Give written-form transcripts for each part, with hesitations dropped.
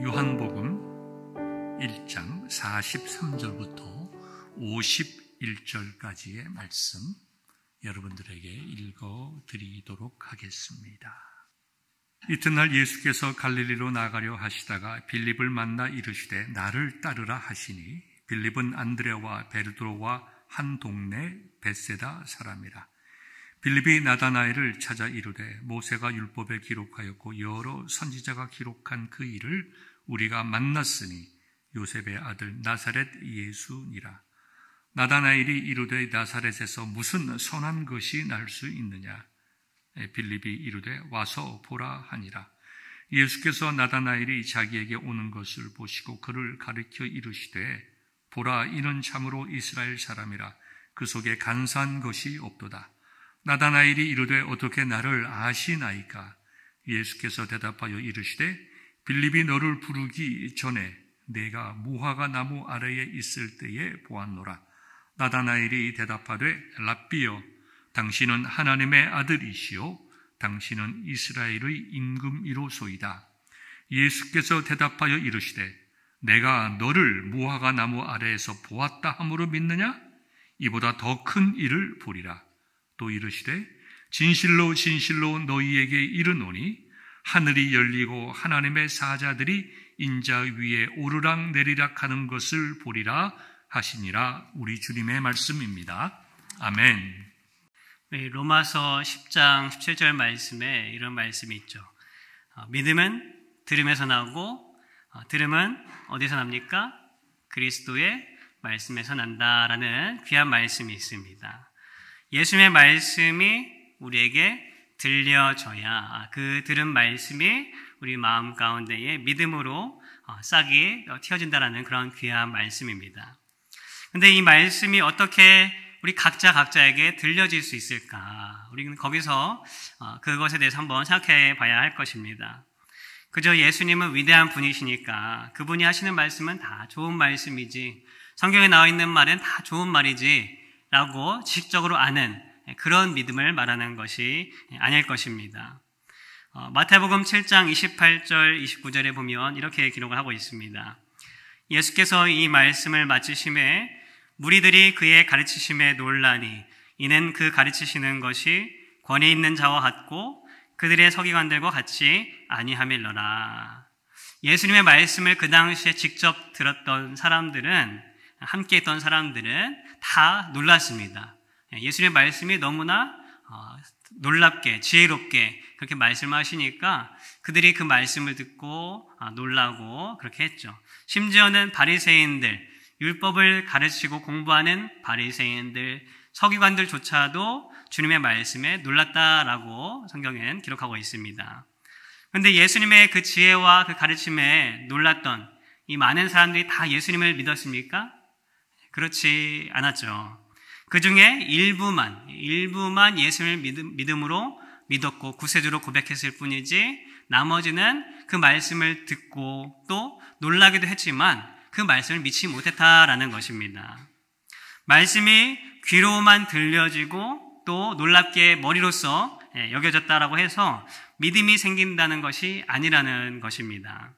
요한복음 1장 43절부터 51절까지의 말씀 여러분들에게 읽어드리도록 하겠습니다. 이튿날 예수께서 갈릴리로 나가려 하시다가 빌립을 만나 이르시되 나를 따르라 하시니 빌립은 안드레와 베드로와 한 동네 벳세다 사람이라. 빌립이 나다나엘을 찾아 이르되 모세가 율법에 기록하였고 여러 선지자가 기록한 그 일을 우리가 만났으니 요셉의 아들 나사렛 예수니라. 나다나엘이 이르되 나사렛에서 무슨 선한 것이 날 수 있느냐? 빌립이 이르되 와서 보라 하니라. 예수께서 나다나엘이 자기에게 오는 것을 보시고 그를 가리켜 이르시되 보라, 이는 참으로 이스라엘 사람이라. 그 속에 간사한 것이 없도다. 나다나엘이 이르되 어떻게 나를 아시나이까? 예수께서 대답하여 이르시되 빌립이 너를 부르기 전에 내가 무화과 나무 아래에 있을 때에 보았노라. 나다나엘이 대답하되 랍비여, 당신은 하나님의 아들이시요 당신은 이스라엘의 임금이로소이다. 예수께서 대답하여 이르시되 내가 너를 무화과 나무 아래에서 보았다 함으로 믿느냐? 이보다 더 큰 일을 보리라. 또 이르시되 진실로 진실로 너희에게 이르노니 하늘이 열리고 하나님의 사자들이 인자 위에 오르락 내리락 하는 것을 보리라 하시니라. 우리 주님의 말씀입니다. 아멘. 네, 로마서 10장 17절 말씀에 이런 말씀이 있죠. 믿음은 들음에서 나오고 들음은 어디서 납니까? 그리스도의 말씀에서 난다라는 귀한 말씀이 있습니다. 예수님의 말씀이 우리에게 들려져야 그 들은 말씀이 우리 마음 가운데에 믿음으로 싹이 틔어진다라는 그런 귀한 말씀입니다. 그런데 이 말씀이 어떻게 우리 각자에게 들려질 수 있을까? 우리는 거기서 그것에 대해서 한번 생각해 봐야 할 것입니다. 그저 예수님은 위대한 분이시니까 그분이 하시는 말씀은 다 좋은 말씀이지, 성경에 나와 있는 말은 다 좋은 말이지 라고 지식적으로 아는 그런 믿음을 말하는 것이 아닐 것입니다. 마태복음 7장 28절 29절에 보면 이렇게 기록을 하고 있습니다. 예수께서 이 말씀을 마치심에 무리들이 그의 가르치심에 놀라니 이는 그 가르치시는 것이 권위 있는 자와 같고 그들의 서기관들과 같이 아니함일러라. 예수님의 말씀을 그 당시에 직접 들었던 사람들은, 함께 있던 사람들은 다 놀랐습니다. 예수님의 말씀이 너무나 놀랍게 지혜롭게 그렇게 말씀하시니까 그들이 그 말씀을 듣고 놀라고 그렇게 했죠. 심지어는 바리새인들, 율법을 가르치고 공부하는 바리새인들, 서기관들조차도 주님의 말씀에 놀랐다라고 성경엔 기록하고 있습니다. 그런데 예수님의 그 지혜와 그 가르침에 놀랐던 이 많은 사람들이 다 예수님을 믿었습니까? 그렇지 않았죠. 그 중에 일부만 예수님을 믿음으로 믿었고 구세주로 고백했을 뿐이지 나머지는 그 말씀을 듣고 또 놀라기도 했지만 그 말씀을 믿지 못했다라는 것입니다. 말씀이 귀로만 들려지고 또 놀랍게 머리로서 여겨졌다라고 해서 믿음이 생긴다는 것이 아니라는 것입니다.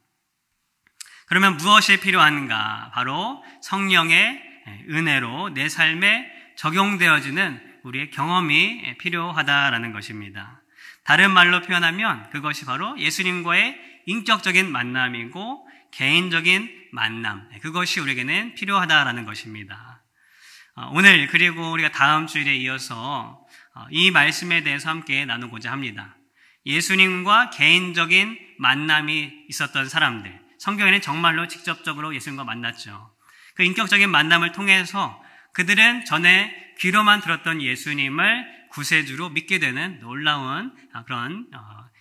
그러면 무엇이 필요한가? 바로 성령의 은혜로 내 삶에 적용되어지는 우리의 경험이 필요하다라는 것입니다. 다른 말로 표현하면 그것이 바로 예수님과의 인격적인 만남이고 개인적인 만남, 그것이 우리에게는 필요하다라는 것입니다. 오늘 그리고 우리가 다음 주일에 이어서 이 말씀에 대해서 함께 나누고자 합니다. 예수님과 개인적인 만남이 있었던 사람들, 성경에는 정말로 직접적으로 예수님과 만났죠. 그 인격적인 만남을 통해서 그들은 전에 귀로만 들었던 예수님을 구세주로 믿게 되는 놀라운 그런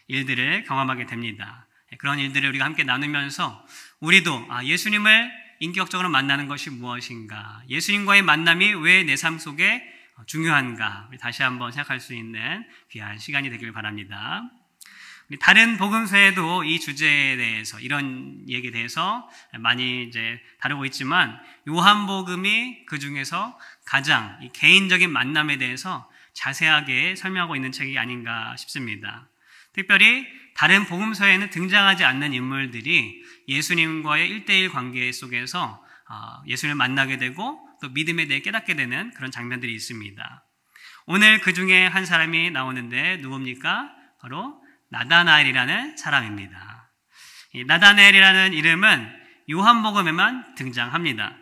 일들을 경험하게 됩니다. 그런 일들을 우리가 함께 나누면서 우리도 예수님을 인격적으로 만나는 것이 무엇인가, 예수님과의 만남이 왜 내 삶 속에 중요한가, 우리 다시 한번 생각할 수 있는 귀한 시간이 되길 바랍니다. 다른 복음서에도 이 주제에 대해서, 이런 얘기에 대해서 많이 이제 다루고 있지만 요한복음이 그 중에서 가장 이 개인적인 만남에 대해서 자세하게 설명하고 있는 책이 아닌가 싶습니다. 특별히 다른 복음서에는 등장하지 않는 인물들이 예수님과의 1대1 관계 속에서 예수님을 만나게 되고 또 믿음에 대해 깨닫게 되는 그런 장면들이 있습니다. 오늘 그 중에 한 사람이 나오는데 누굽니까? 바로 나다나엘이라는 사람입니다. 이 나다나엘이라는 이름은 요한복음에만 등장합니다.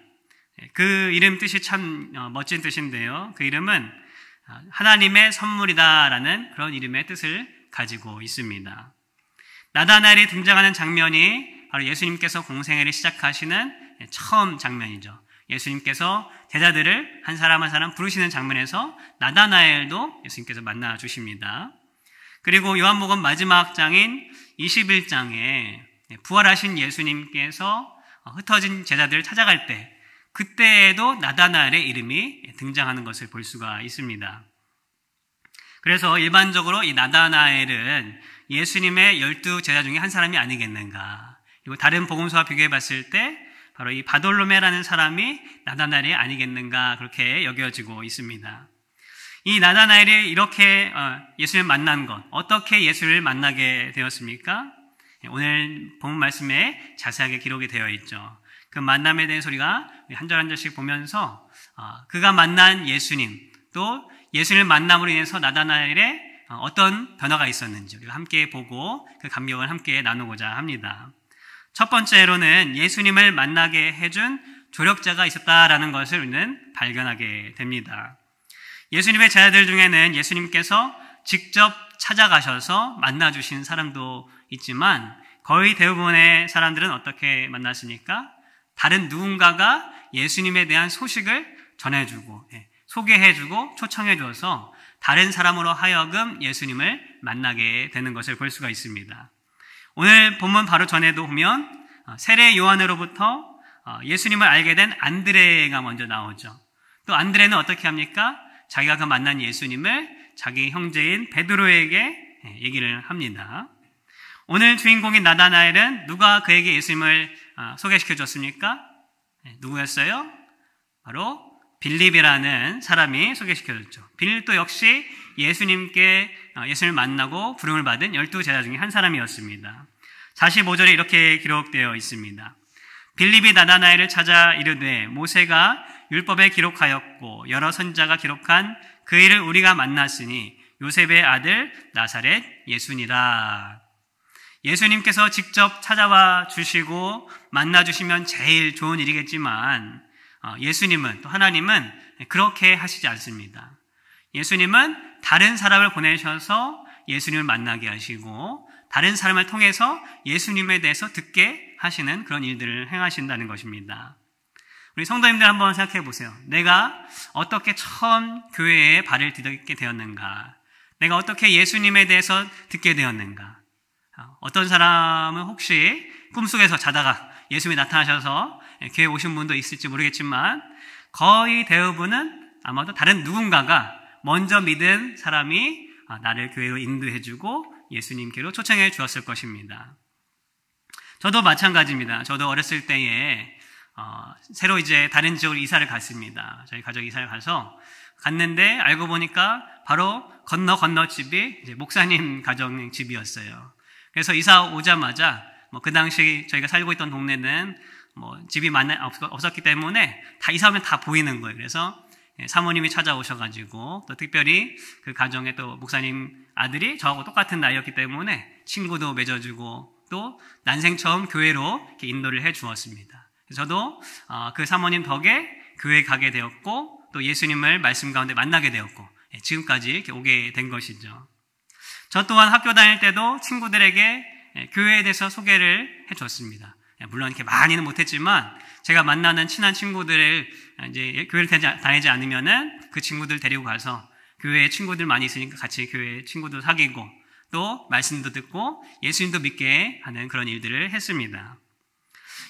그 이름 뜻이 참 멋진 뜻인데요. 그 이름은 하나님의 선물이다라는 그런 이름의 뜻을 가지고 있습니다. 나다나엘이 등장하는 장면이 바로 예수님께서 공생애를 시작하시는 처음 장면이죠. 예수님께서 제자들을 한 사람 한 사람 부르시는 장면에서 나다나엘도 예수님께서 만나 주십니다. 그리고 요한복음 마지막 장인 21장에 부활하신 예수님께서 흩어진 제자들을 찾아갈 때 그때에도 나다나엘의 이름이 등장하는 것을 볼 수가 있습니다. 그래서 일반적으로 이 나다나엘은 예수님의 12제자 중에 한 사람이 아니겠는가. 그리고 다른 복음서와 비교해 봤을 때 바로 이 바돌로메라는 사람이 나다나엘이 아니겠는가 그렇게 여겨지고 있습니다. 이 나다나엘이 이렇게 예수님을 만난 것, 어떻게 예수를 만나게 되었습니까? 오늘 본문 말씀에 자세하게 기록이 되어 있죠. 그 만남에 대한 소리가 한 절 한 절씩 보면서 그가 만난 예수님, 또 예수님을 만남으로 인해서 나다나엘의 어떤 변화가 있었는지 우리가 함께 보고 그 감격을 함께 나누고자 합니다. 첫 번째로는 예수님을 만나게 해준 조력자가 있었다라는 것을 우리는 발견하게 됩니다. 예수님의 제자들 중에는 예수님께서 직접 찾아가셔서 만나주신 사람도 있지만 거의 대부분의 사람들은 어떻게 만났습니까? 다른 누군가가 예수님에 대한 소식을 전해주고 소개해주고 초청해줘서 다른 사람으로 하여금 예수님을 만나게 되는 것을 볼 수가 있습니다. 오늘 본문 바로 전에도 보면 세례 요한으로부터 예수님을 알게 된 안드레가 먼저 나오죠. 또 안드레는 어떻게 합니까? 자기가 그 만난 예수님을 자기 형제인 베드로에게 얘기를 합니다. 오늘 주인공인 나다나엘은 누가 그에게 예수님을 소개시켜 줬습니까? 누구였어요? 바로 빌립이라는 사람이 소개시켜 줬죠. 빌립도 역시 예수님을 만나고 부름을 받은 12제자 중에 한 사람이었습니다. 45절에 이렇게 기록되어 있습니다. 빌립이 나다나엘을 찾아 이르되 모세가 율법에 기록하였고 여러 선지자가 기록한 그 일을 우리가 만났으니 요셉의 아들 나사렛 예수니라. 예수님께서 직접 찾아와 주시고 만나 주시면 제일 좋은 일이겠지만 예수님은 또 하나님은 그렇게 하시지 않습니다. 예수님은 다른 사람을 보내셔서 예수님을 만나게 하시고 다른 사람을 통해서 예수님에 대해서 듣게 하시는 그런 일들을 행하신다는 것입니다. 우리 성도님들 한번 생각해 보세요. 내가 어떻게 처음 교회에 발을 디딜게 되었는가? 내가 어떻게 예수님에 대해서 듣게 되었는가? 어떤 사람은 혹시 꿈속에서 자다가 예수님이 나타나셔서 교회에 오신 분도 있을지 모르겠지만 거의 대부분은 아마도 다른 누군가가 먼저 믿은 사람이 나를 교회로 인도해주고 예수님께로 초청해 주었을 것입니다. 저도 마찬가지입니다. 저도 어렸을 때에 새로 이제 다른 지역으로 이사를 갔습니다. 저희 가족이 이사를 가서 갔는데 알고 보니까 바로 건너 집이 이제 목사님 가정 집이었어요. 그래서 이사 오자마자 그 당시 저희가 살고 있던 동네는 집이 없었기 때문에 다 이사 오면 다 보이는 거예요. 그래서 사모님이 찾아오셔가지고 또 특별히 그 가정의 또 목사님 아들이 저하고 똑같은 나이였기 때문에 친구도 맺어주고 또 난생 처음 교회로 이렇게 인도를 해 주었습니다. 저도 그 사모님 덕에 교회에 가게 되었고 또 예수님을 말씀 가운데 만나게 되었고 지금까지 이렇게 오게 된 것이죠. 저 또한 학교 다닐 때도 친구들에게 교회에 대해서 소개를 해줬습니다. 물론 이렇게 많이는 못했지만 제가 만나는 친한 친구들을 이제 교회를 다니지 않으면은 그 친구들 데리고 가서 교회에 친구들 많이 있으니까 같이 교회 친구도 사귀고 또 말씀도 듣고 예수님도 믿게 하는 그런 일들을 했습니다.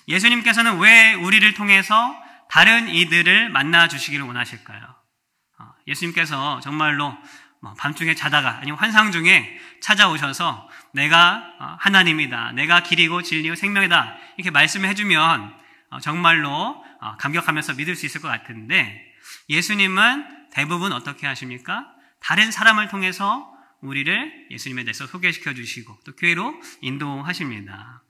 예수님께서는 왜 우리를 통해서 다른 이들을 만나 주시기를 원하실까요? 예수님께서 정말로 밤중에 자다가 아니면 환상 중에 찾아오셔서 내가 하나님이다, 내가 길이고 진리고 생명이다 이렇게 말씀을 해주면 정말로 감격하면서 믿을 수 있을 것 같은데 예수님은 대부분 어떻게 하십니까? 다른 사람을 통해서 우리를 예수님에 대해서 소개시켜 주시고 또 교회로 인도하십니다.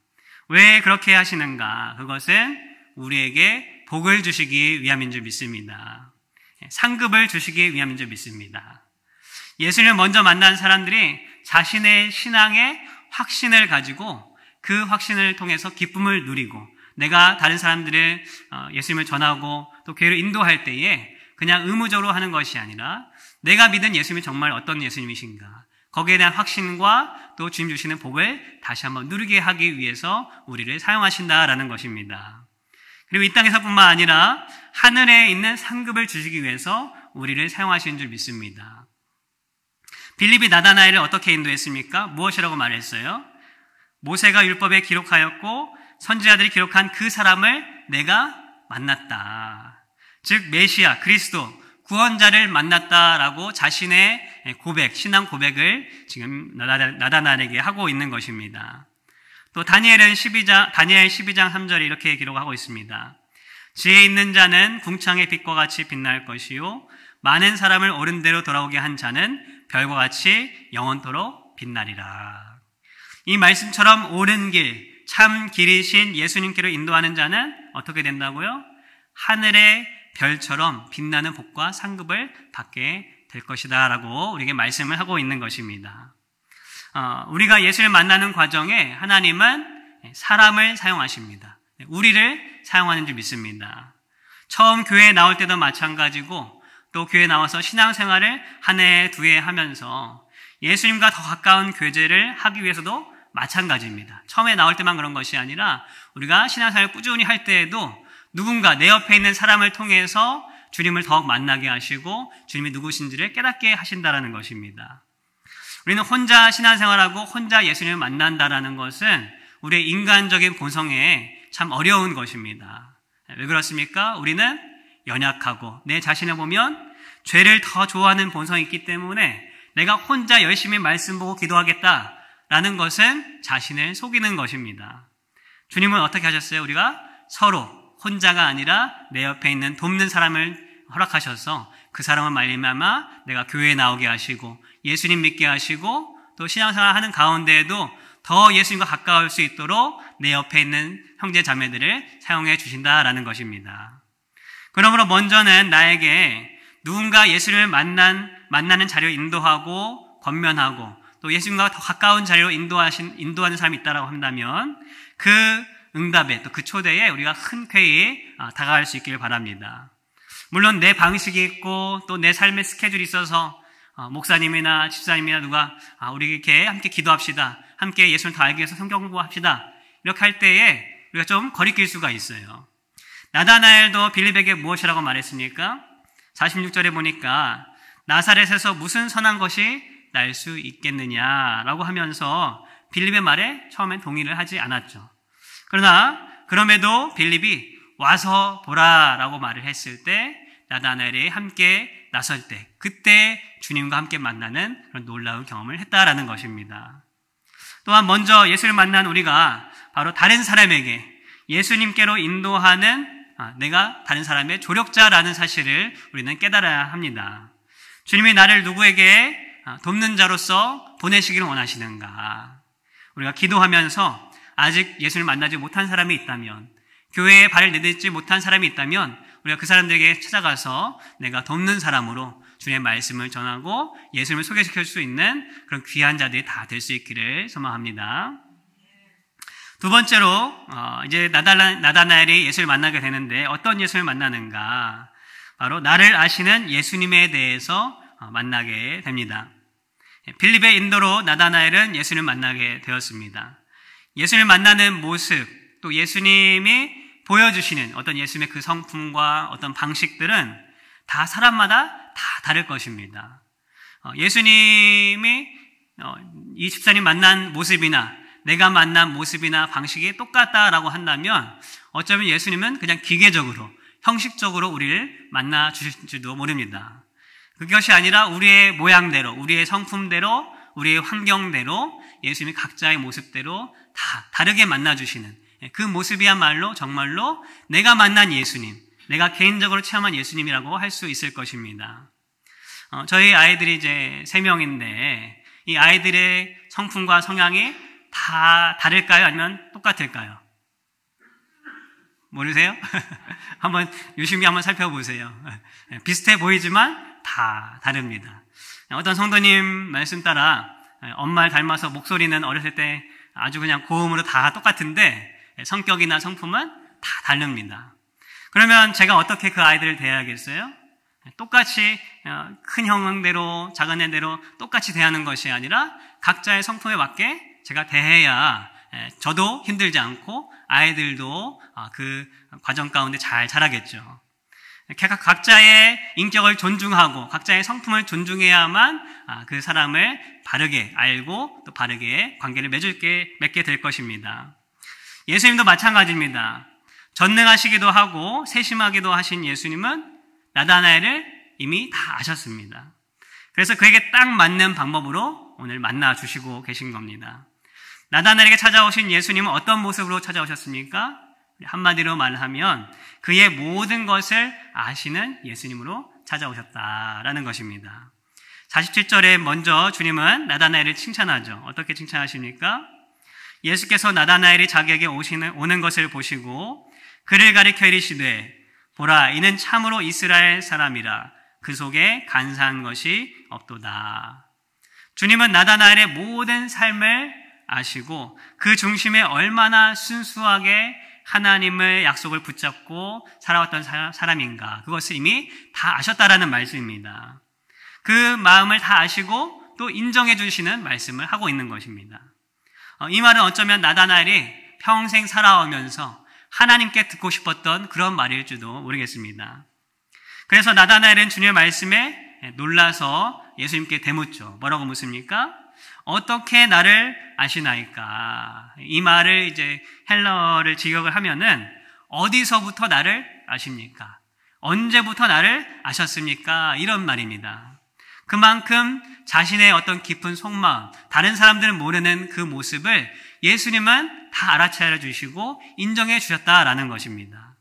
왜 그렇게 하시는가? 그것은 우리에게 복을 주시기 위함인 줄 믿습니다. 상급을 주시기 위함인 줄 믿습니다. 예수님을 먼저 만난 사람들이 자신의 신앙의 확신을 가지고 그 확신을 통해서 기쁨을 누리고 내가 다른 사람들을 예수님을 전하고 또 교회로 인도할 때에 그냥 의무적으로 하는 것이 아니라 내가 믿은 예수님이 정말 어떤 예수님이신가 거기에 대한 확신과 또 주님 주시는 복을 다시 한번 누리게 하기 위해서 우리를 사용하신다라는 것입니다. 그리고 이 땅에서뿐만 아니라 하늘에 있는 상급을 주시기 위해서 우리를 사용하시는 줄 믿습니다. 빌립이 나다나엘을 어떻게 인도했습니까? 무엇이라고 말했어요? 모세가 율법에 기록하였고 선지자들이 기록한 그 사람을 내가 만났다. 즉 메시아, 그리스도, 구원자를 만났다라고 자신의 고백, 신앙 고백을 지금 나다나엘에게 하고 있는 것입니다. 또 다니엘 12장 3절에 이렇게 기록하고 있습니다. 지혜 있는 자는 궁창의 빛과 같이 빛날 것이요 많은 사람을 옳은 대로 돌아오게 한 자는 별과 같이 영원토록 빛나리라. 이 말씀처럼 옳은 길, 참 길이신 예수님께로 인도하는 자는 어떻게 된다고요? 하늘의 별처럼 빛나는 복과 상급을 받게 될 것이다 라고 우리에게 말씀을 하고 있는 것입니다. 우리가 예수를 만나는 과정에 하나님은 사람을 사용하십니다. 우리를 사용하는 줄 믿습니다. 처음 교회에 나올 때도 마찬가지고 또 교회에 나와서 신앙생활을 한 해, 두 해 하면서 예수님과 더 가까운 교제를 하기 위해서도 마찬가지입니다. 처음에 나올 때만 그런 것이 아니라 우리가 신앙생활을 꾸준히 할 때에도 누군가 내 옆에 있는 사람을 통해서 주님을 더욱 만나게 하시고 주님이 누구신지를 깨닫게 하신다라는 것입니다. 우리는 혼자 신앙생활하고 혼자 예수님을 만난다라는 것은 우리의 인간적인 본성에 참 어려운 것입니다. 왜 그렇습니까? 우리는 연약하고 내 자신을 보면 죄를 더 좋아하는 본성이 있기 때문에 내가 혼자 열심히 말씀 보고 기도하겠다라는 것은 자신을 속이는 것입니다. 주님은 어떻게 하셨어요? 우리가 서로 혼자가 아니라 내 옆에 있는 돕는 사람을 허락하셔서 그 사람을 말미암아 내가 교회에 나오게 하시고 예수님 믿게 하시고 또 신앙생활 하는 가운데에도 더 예수님과 가까울 수 있도록 내 옆에 있는 형제 자매들을 사용해 주신다라는 것입니다. 그러므로 먼저는 나에게 누군가 예수님을 만나는 자리로 인도하고 권면하고 또 예수님과 더 가까운 자리로 인도하는 사람이 있다라고 한다면 그 응답에 또 그 초대에 우리가 흔쾌히 다가갈 수 있기를 바랍니다. 물론 내 방식이 있고 또 내 삶의 스케줄이 있어서 목사님이나 집사님이나 누가 우리 이렇게 함께 기도합시다. 함께 예수를 더 알기 위해서 성경 공부합시다. 이렇게 할 때에 우리가 좀 거리낄 수가 있어요. 나다나엘도 빌립에게 무엇이라고 말했습니까? 46절에 보니까 나사렛에서 무슨 선한 것이 날 수 있겠느냐라고 하면서 빌립의 말에 처음엔 동의를 하지 않았죠. 그러나 그럼에도 빌립이 와서 보라라고 말을 했을 때 나다나엘이 함께 나설 때 그때 주님과 함께 만나는 그런 놀라운 경험을 했다라는 것입니다. 또한 먼저 예수를 만난 우리가 바로 다른 사람에게 예수님께로 인도하는 내가 다른 사람의 조력자라는 사실을 우리는 깨달아야 합니다. 주님이 나를 누구에게 돕는 자로서 보내시기를 원하시는가? 우리가 기도하면서 아직 예수를 만나지 못한 사람이 있다면, 교회에 발을 내딛지 못한 사람이 있다면 우리가 그 사람들에게 찾아가서 내가 돕는 사람으로 주님의 말씀을 전하고 예수님을 소개시킬 수 있는 그런 귀한 자들이 다 될 수 있기를 소망합니다. 두 번째로 이제 나다나엘이 예수를 만나게 되는데 어떤 예수를 만나는가? 바로 나를 아시는 예수님에 대해서 만나게 됩니다. 빌립의 인도로 나다나엘은 예수님을 만나게 되었습니다. 예수님을 만나는 모습, 또 예수님이 보여주시는 어떤 예수님의 그 성품과 어떤 방식들은 다 사람마다 다 다를 것입니다. 예수님이 이 집사님 만난 모습이나 내가 만난 모습이나 방식이 똑같다라고 한다면 어쩌면 예수님은 그냥 기계적으로, 형식적으로 우리를 만나 주실지도 모릅니다. 그것이 아니라 우리의 모양대로, 우리의 성품대로, 우리의 환경대로 예수님이 각자의 모습대로 다 다르게 만나주시는 그 모습이야말로 정말로 내가 만난 예수님, 내가 개인적으로 체험한 예수님이라고 할 수 있을 것입니다. 저희 아이들이 이제 3명인데 이 아이들의 성품과 성향이 다 다를까요? 아니면 똑같을까요? 모르세요? 한번 유심히 한번 살펴보세요. 비슷해 보이지만 다 다릅니다. 어떤 성도님 말씀 따라 엄마를 닮아서 목소리는 어렸을 때 아주 그냥 고음으로 다 똑같은데 성격이나 성품은 다 다릅니다. 그러면 제가 어떻게 그 아이들을 대해야겠어요? 똑같이 큰 형대로 작은 애대로 똑같이 대하는 것이 아니라 각자의 성품에 맞게 제가 대해야 저도 힘들지 않고 아이들도 그 과정 가운데 잘 자라겠죠. 각자의 인격을 존중하고 각자의 성품을 존중해야만 그 사람을 바르게 알고 또 바르게 관계를 맺게 될 것입니다. 예수님도 마찬가지입니다. 전능하시기도 하고 세심하기도 하신 예수님은 나다나엘을 이미 다 아셨습니다. 그래서 그에게 딱 맞는 방법으로 오늘 만나 주시고 계신 겁니다. 나다나엘에게 찾아오신 예수님은 어떤 모습으로 찾아오셨습니까? 한마디로 말하면 그의 모든 것을 아시는 예수님으로 찾아오셨다라는 것입니다. 47절에 먼저 주님은 나다나엘을 칭찬하죠. 어떻게 칭찬하십니까? 예수께서 나다나엘이 자기에게 오는 것을 보시고 그를 가리켜 이르시되 보라 이는 참으로 이스라엘 사람이라 그 속에 간사한 것이 없도다. 주님은 나다나엘의 모든 삶을 아시고 그 중심에 얼마나 순수하게 하나님의 약속을 붙잡고 살아왔던 사람인가 그것을 이미 다 아셨다라는 말씀입니다. 그 마음을 다 아시고 또 인정해 주시는 말씀을 하고 있는 것입니다. 이 말은 어쩌면 나다나엘이 평생 살아오면서 하나님께 듣고 싶었던 그런 말일지도 모르겠습니다. 그래서 나다나엘은 주님의 말씀에 놀라서 예수님께 대묻죠. 뭐라고 묻습니까? 어떻게 나를 아시나이까? 이 말을 이제 헬러를 직역을 하면은 어디서부터 나를 아십니까? 언제부터 나를 아셨습니까? 이런 말입니다. 그만큼 자신의 어떤 깊은 속마음, 다른 사람들은 모르는 그 모습을 예수님은 다 알아차려 주시고 인정해 주셨다라는 것입니다.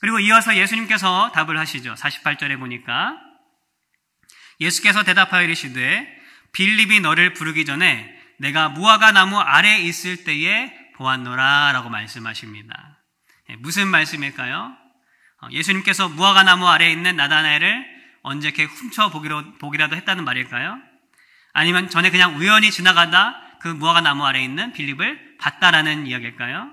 그리고 이어서 예수님께서 답을 하시죠. 48절에 보니까 예수께서 대답하여 이르시되 빌립이 너를 부르기 전에 내가 무화과 나무 아래에 있을 때에 보았노라 라고 말씀하십니다. 무슨 말씀일까요? 예수님께서 무화과 나무 아래에 있는 나다나엘을 언제 이렇게 훔쳐보기라도 했다는 말일까요? 아니면 전에 그냥 우연히 지나가다 그 무화과 나무 아래에 있는 빌립을 봤다라는 이야기일까요?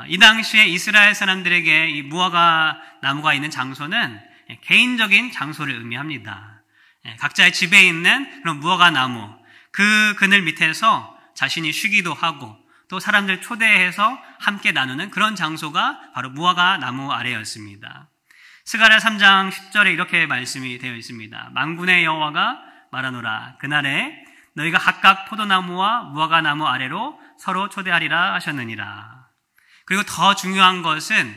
이 당시에 이스라엘 사람들에게 이 무화과 나무가 있는 장소는 개인적인 장소를 의미합니다. 각자의 집에 있는 그런 무화과 나무, 그 그늘 밑에서 자신이 쉬기도 하고 또 사람들 초대해서 함께 나누는 그런 장소가 바로 무화과 나무 아래였습니다. 스가랴 3장 10절에 이렇게 말씀이 되어 있습니다. 만군의 여호와가 말하노라 그날에 너희가 각각 포도나무와 무화과 나무 아래로 서로 초대하리라 하셨느니라. 그리고 더 중요한 것은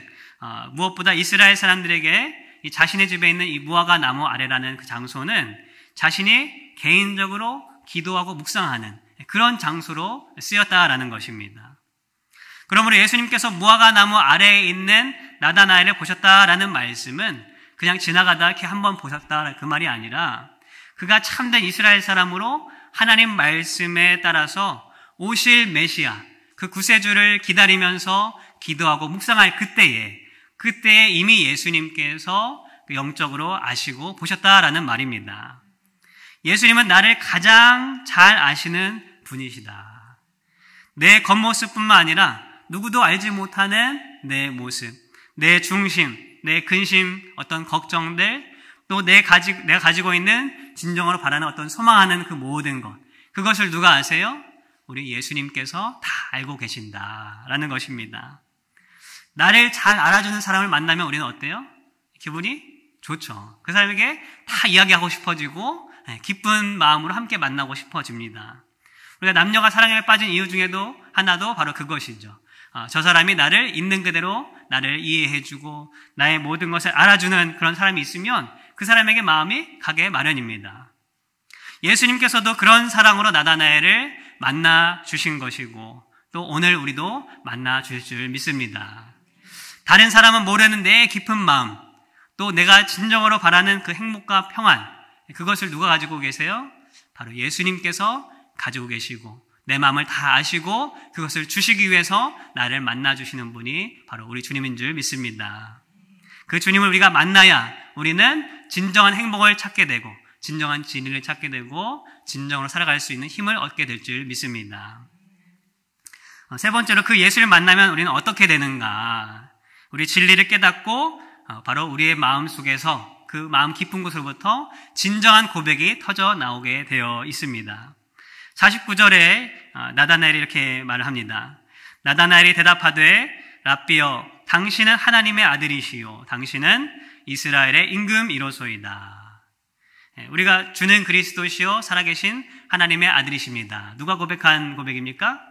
무엇보다 이스라엘 사람들에게 이 자신의 집에 있는 이 무화과 나무 아래라는 그 장소는 자신이 개인적으로 기도하고 묵상하는 그런 장소로 쓰였다라는 것입니다. 그러므로 예수님께서 무화과 나무 아래에 있는 나다나엘을 보셨다라는 말씀은 그냥 지나가다 이렇게 한번 보셨다 그 말이 아니라 그가 참된 이스라엘 사람으로 하나님 말씀에 따라서 오실 메시아 그 구세주를 기다리면서 기도하고 묵상할 그때에 이미 예수님께서 영적으로 아시고 보셨다라는 말입니다. 예수님은 나를 가장 잘 아시는 분이시다. 내 겉모습뿐만 아니라 누구도 알지 못하는 내 모습, 내 중심, 내 근심, 어떤 걱정들, 또 내가 가지고 있는 진정으로 바라는 어떤 소망하는 그 모든 것, 그것을 누가 아세요? 우리 예수님께서 다 알고 계신다라는 것입니다. 나를 잘 알아주는 사람을 만나면 우리는 어때요? 기분이 좋죠. 그 사람에게 다 이야기하고 싶어지고 기쁜 마음으로 함께 만나고 싶어집니다. 우리가 남녀가 사랑에 빠진 이유 중에도 하나도 바로 그것이죠. 저 사람이 나를 있는 그대로 나를 이해해주고 나의 모든 것을 알아주는 그런 사람이 있으면 그 사람에게 마음이 가게 마련입니다. 예수님께서도 그런 사랑으로 나다나엘을 만나 주신 것이고 또 오늘 우리도 만나 주실 줄 믿습니다. 다른 사람은 모르는 내 깊은 마음, 또 내가 진정으로 바라는 그 행복과 평안, 그것을 누가 가지고 계세요? 바로 예수님께서 가지고 계시고 내 마음을 다 아시고 그것을 주시기 위해서 나를 만나주시는 분이 바로 우리 주님인 줄 믿습니다. 그 주님을 우리가 만나야 우리는 진정한 행복을 찾게 되고 진정한 진리를 찾게 되고 진정으로 살아갈 수 있는 힘을 얻게 될 줄 믿습니다. 세 번째로 그 예수를 만나면 우리는 어떻게 되는가? 우리 진리를 깨닫고 바로 우리의 마음 속에서 그 마음 깊은 곳으로부터 진정한 고백이 터져 나오게 되어 있습니다. 49절에 나다나엘이 이렇게 말을 합니다. 나다나엘이 대답하되 랍비여 당신은 하나님의 아들이시요 당신은 이스라엘의 임금이로소이다. 우리가 주는 그리스도시요 살아계신 하나님의 아들이십니다. 누가 고백한 고백입니까?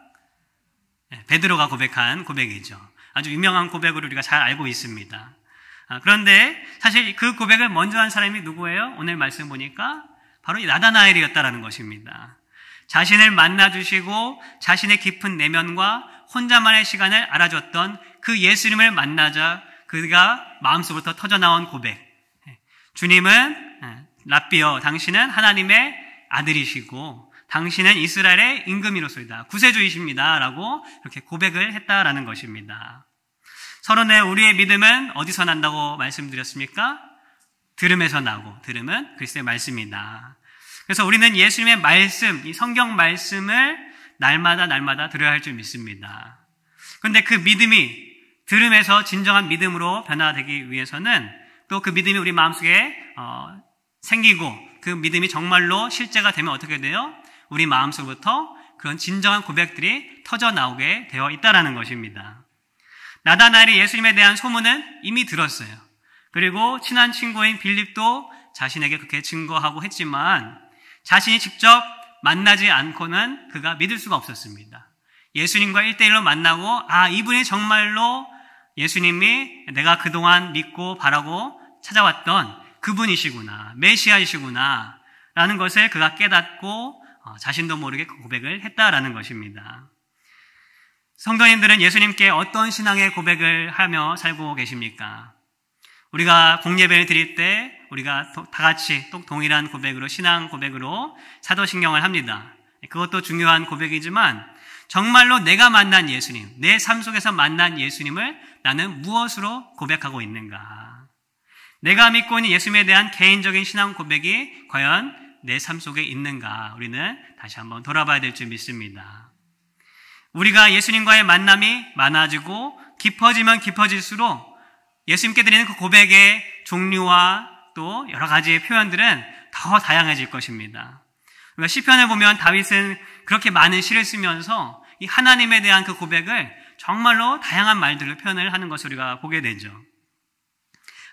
베드로가 고백한 고백이죠. 아주 유명한 고백으로 우리가 잘 알고 있습니다. 그런데 사실 그 고백을 먼저 한 사람이 누구예요? 오늘 말씀 보니까 바로 이 나다나엘이었다라는 것입니다. 자신을 만나주시고 자신의 깊은 내면과 혼자만의 시간을 알아줬던 그 예수님을 만나자 그가 마음속부터 터져나온 고백. 주님은 랍비여 당신은 하나님의 아들이시고 당신은 이스라엘의 임금이로소이다. 구세주이십니다. 라고 이렇게 고백을 했다라는 것입니다. 서론에 우리의 믿음은 어디서 난다고 말씀드렸습니까? 들음에서 나고 들음은 그리스도의 말씀이다. 그래서 우리는 예수님의 말씀, 이 성경 말씀을 날마다 들어야 할 줄 믿습니다. 그런데 그 믿음이 들음에서 진정한 믿음으로 변화되기 위해서는 또 그 믿음이 우리 마음속에 생기고 그 믿음이 정말로 실제가 되면 어떻게 돼요? 우리 마음속부터 그런 진정한 고백들이 터져 나오게 되어 있다는 것입니다. 나다나엘이 예수님에 대한 소문은 이미 들었어요. 그리고 친한 친구인 빌립도 자신에게 그렇게 증거하고 했지만 자신이 직접 만나지 않고는 그가 믿을 수가 없었습니다. 예수님과 1대1로 만나고 이분이 정말로 예수님이 내가 그동안 믿고 바라고 찾아왔던 그분이시구나, 메시아이시구나 라는 것을 그가 깨닫고 자신도 모르게 그 고백을 했다라는 것입니다. 성도님들은 예수님께 어떤 신앙의 고백을 하며 살고 계십니까? 우리가 공예배를 드릴 때 우리가 다 같이 또 동일한 고백으로 신앙 고백으로 사도신경을 합니다. 그것도 중요한 고백이지만 정말로 내가 만난 예수님, 내 삶 속에서 만난 예수님을 나는 무엇으로 고백하고 있는가? 내가 믿고 있는 예수님에 대한 개인적인 신앙 고백이 과연 내 삶 속에 있는가? 우리는 다시 한번 돌아봐야 될 줄 믿습니다. 우리가 예수님과의 만남이 많아지고 깊어지면 깊어질수록 예수님께 드리는 그 고백의 종류와 또 여러 가지의 표현들은 더 다양해질 것입니다. 우리가 시편을 보면 다윗은 그렇게 많은 시를 쓰면서 이 하나님에 대한 그 고백을 정말로 다양한 말들로 표현을 하는 것을 우리가 보게 되죠.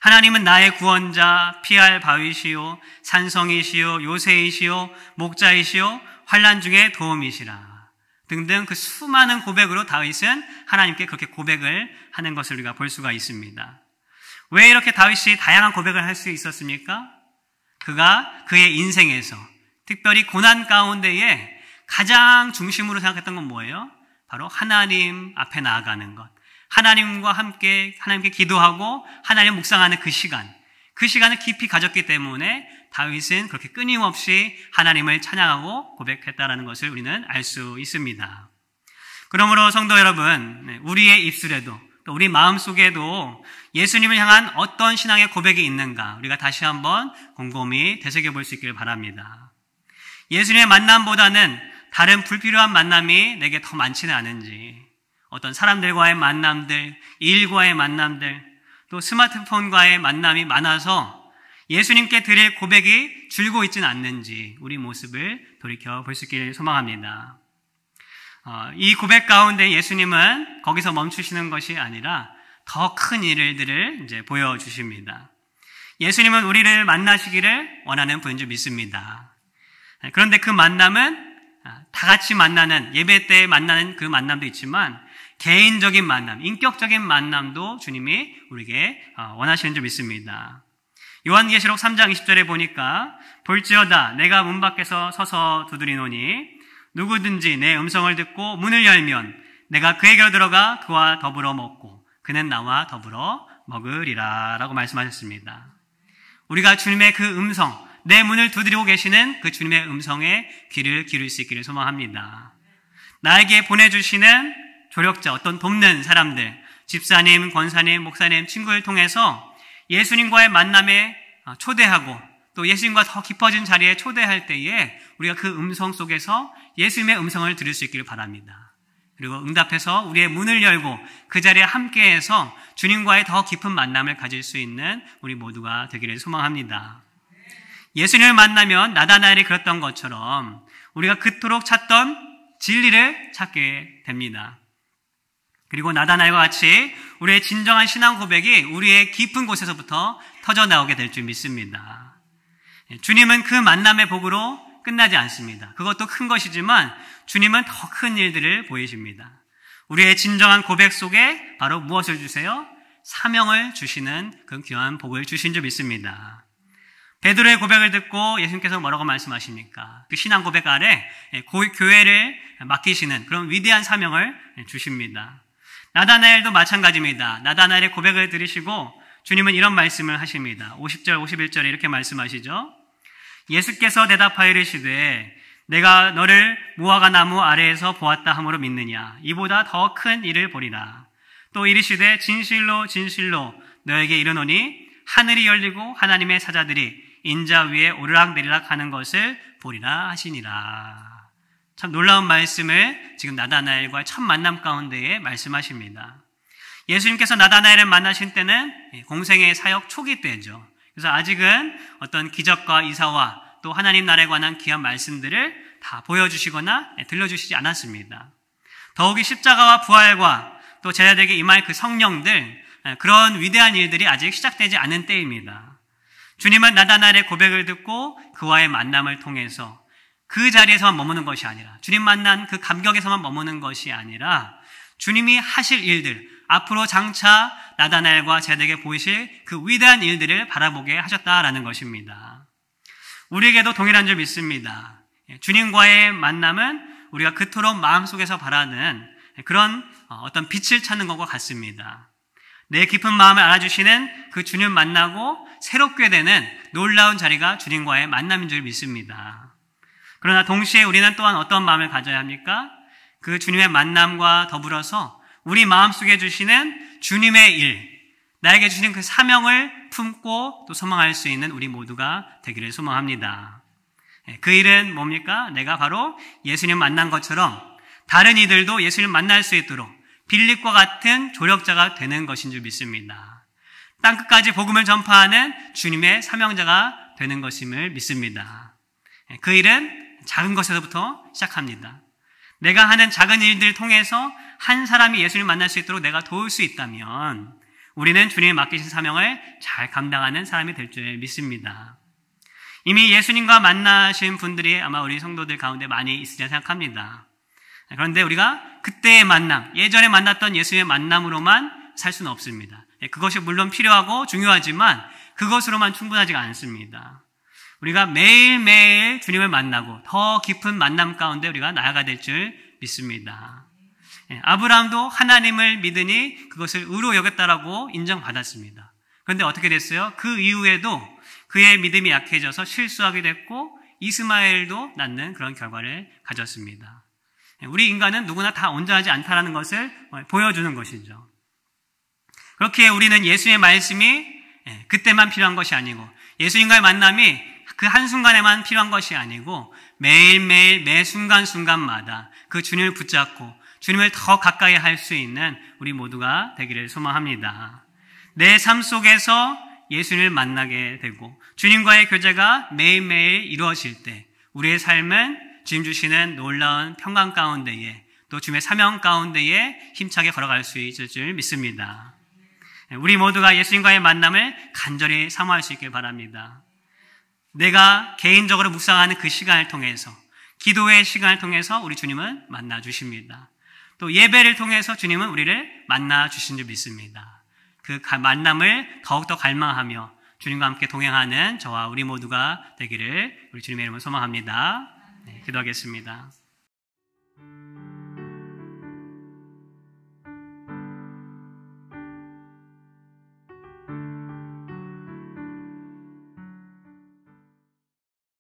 하나님은 나의 구원자, 피할 바위시요, 산성이시요, 요새이시요, 목자이시요, 환난 중에 도움이시라 등등 그 수많은 고백으로 다윗은 하나님께 그렇게 고백을 하는 것을 우리가 볼 수가 있습니다. 왜 이렇게 다윗이 다양한 고백을 할 수 있었습니까? 그가 그의 인생에서 특별히 고난 가운데에 가장 중심으로 생각했던 건 뭐예요? 바로 하나님 앞에 나아가는 것. 하나님과 함께 하나님께 기도하고 하나님 묵상하는 그 시간을 깊이 가졌기 때문에 다윗은 그렇게 끊임없이 하나님을 찬양하고 고백했다라는 것을 우리는 알 수 있습니다. 그러므로 성도 여러분, 우리의 입술에도 또 우리 마음속에도 예수님을 향한 어떤 신앙의 고백이 있는가 우리가 다시 한번 곰곰이 되새겨볼 수 있기를 바랍니다. 예수님의 만남보다는 다른 불필요한 만남이 내게 더 많지는 않은지, 어떤 사람들과의 만남들, 일과의 만남들, 또 스마트폰과의 만남이 많아서 예수님께 드릴 고백이 줄고 있지는 않는지 우리 모습을 돌이켜 볼 수 있기를 소망합니다. 이 고백 가운데 예수님은 거기서 멈추시는 것이 아니라 더 큰 일들을 이제 보여주십니다. 예수님은 우리를 만나시기를 원하는 분인 줄 믿습니다. 그런데 그 만남은 다 같이 만나는, 예배 때 만나는 그 만남도 있지만 개인적인 만남, 인격적인 만남도 주님이 우리에게 원하시는 줄 믿습니다. 요한계시록 3장 20절에 보니까 볼지어다 내가 문 밖에서 서서 두드리노니 누구든지 내 음성을 듣고 문을 열면 내가 그에게로 들어가 그와 더불어 먹고 그는 나와 더불어 먹으리라 라고 말씀하셨습니다. 우리가 주님의 그 음성, 내 문을 두드리고 계시는 그 주님의 음성에 귀를 기울일 수 있기를 소망합니다. 나에게 보내주시는 조력자, 어떤 돕는 사람들, 집사님, 권사님, 목사님, 친구를 통해서 예수님과의 만남에 초대하고 또 예수님과 더 깊어진 자리에 초대할 때에 우리가 그 음성 속에서 예수님의 음성을 들을 수 있기를 바랍니다. 그리고 응답해서 우리의 문을 열고 그 자리에 함께해서 주님과의 더 깊은 만남을 가질 수 있는 우리 모두가 되기를 소망합니다. 예수님을 만나면 나다나엘이 그랬던 것처럼 우리가 그토록 찾던 진리를 찾게 됩니다. 그리고 나다나엘과 같이 우리의 진정한 신앙 고백이 우리의 깊은 곳에서부터 터져나오게 될 줄 믿습니다. 주님은 그 만남의 복으로 끝나지 않습니다. 그것도 큰 것이지만 주님은 더 큰 일들을 보이십니다. 우리의 진정한 고백 속에 바로 무엇을 주세요? 사명을 주시는 그 귀한 복을 주신 줄 믿습니다. 베드로의 고백을 듣고 예수님께서 뭐라고 말씀하십니까? 그 신앙 고백 아래 교회를 맡기시는 그런 위대한 사명을 주십니다. 나다나엘도 마찬가지입니다. 나다나엘의 고백을 들으시고 주님은 이런 말씀을 하십니다. 50절, 51절에 이렇게 말씀하시죠. 예수께서 대답하여 이르시되 내가 너를 무화과 나무 아래에서 보았다 함으로 믿느냐? 이보다 더 큰 일을 보리라. 또 이르시되 진실로 진실로 너에게 이르노니 하늘이 열리고 하나님의 사자들이 인자 위에 오르락내리락 하는 것을 보리라 하시니라. 참 놀라운 말씀을 지금 나다나엘과의 첫 만남 가운데에 말씀하십니다. 예수님께서 나다나엘을 만나신 때는 공생의 사역 초기 때죠. 그래서 아직은 어떤 기적과 이사와 또 하나님 나라에 관한 귀한 말씀들을 다 보여주시거나 들려주시지 않았습니다. 더욱이 십자가와 부활과 또 제자들에게 임할 그 성령들, 그런 위대한 일들이 아직 시작되지 않은 때입니다. 주님은 나다나엘의 고백을 듣고 그와의 만남을 통해서 그 자리에서만 머무는 것이 아니라, 주님 만난 그 감격에서만 머무는 것이 아니라 주님이 하실 일들, 앞으로 장차 나다나엘과 제자들에게 보이실 그 위대한 일들을 바라보게 하셨다라는 것입니다. 우리에게도 동일한 줄 믿습니다. 주님과의 만남은 우리가 그토록 마음속에서 바라는 그런 어떤 빛을 찾는 것과 같습니다. 내 깊은 마음을 알아주시는 그 주님 만나고 새롭게 되는 놀라운 자리가 주님과의 만남인 줄 믿습니다. 그러나 동시에 우리는 또한 어떤 마음을 가져야 합니까? 그 주님의 만남과 더불어서 우리 마음속에 주시는 주님의 일, 나에게 주시는 그 사명을 품고 또 소망할 수 있는 우리 모두가 되기를 소망합니다. 그 일은 뭡니까? 내가 바로 예수님 만난 것처럼 다른 이들도 예수님 만날 수 있도록 빌립과 같은 조력자가 되는 것인 줄 믿습니다. 땅끝까지 복음을 전파하는 주님의 사명자가 되는 것임을 믿습니다. 그 일은 작은 것에서부터 시작합니다. 내가 하는 작은 일들을 통해서 한 사람이 예수님을 만날 수 있도록 내가 도울 수 있다면 우리는 주님이 맡기신 사명을 잘 감당하는 사람이 될 줄 믿습니다. 이미 예수님과 만나신 분들이 아마 우리 성도들 가운데 많이 있으리라 생각합니다. 그런데 우리가 그때의 만남, 예전에 만났던 예수님의 만남으로만 살 수는 없습니다. 그것이 물론 필요하고 중요하지만 그것으로만 충분하지가 않습니다. 우리가 매일매일 주님을 만나고 더 깊은 만남 가운데 우리가 나아가야 될 줄 믿습니다. 아브라함도 하나님을 믿으니 그것을 의로 여겼다라고 인정받았습니다. 그런데 어떻게 됐어요? 그 이후에도 그의 믿음이 약해져서 실수하게 됐고 이스마엘도 낳는 그런 결과를 가졌습니다. 우리 인간은 누구나 다 온전하지 않다라는 것을 보여주는 것이죠. 그렇게 우리는 예수의 말씀이 그때만 필요한 것이 아니고 예수님과의 만남이 그 한순간에만 필요한 것이 아니고 매일매일 매 순간순간마다 그 주님을 붙잡고 주님을 더 가까이 할 수 있는 우리 모두가 되기를 소망합니다. 내 삶 속에서 예수님을 만나게 되고 주님과의 교제가 매일매일 이루어질 때 우리의 삶은 주님 주시는 놀라운 평강 가운데에 또 주님의 사명 가운데에 힘차게 걸어갈 수 있을 줄 믿습니다. 우리 모두가 예수님과의 만남을 간절히 사모할 수 있길 바랍니다. 내가 개인적으로 묵상하는 그 시간을 통해서 기도의 시간을 통해서 우리 주님은 만나 주십니다. 또 예배를 통해서 주님은 우리를 만나 주신 줄 믿습니다. 그 만남을 더욱더 갈망하며 주님과 함께 동행하는 저와 우리 모두가 되기를 우리 주님의 이름으로 소망합니다. 기도하겠습니다.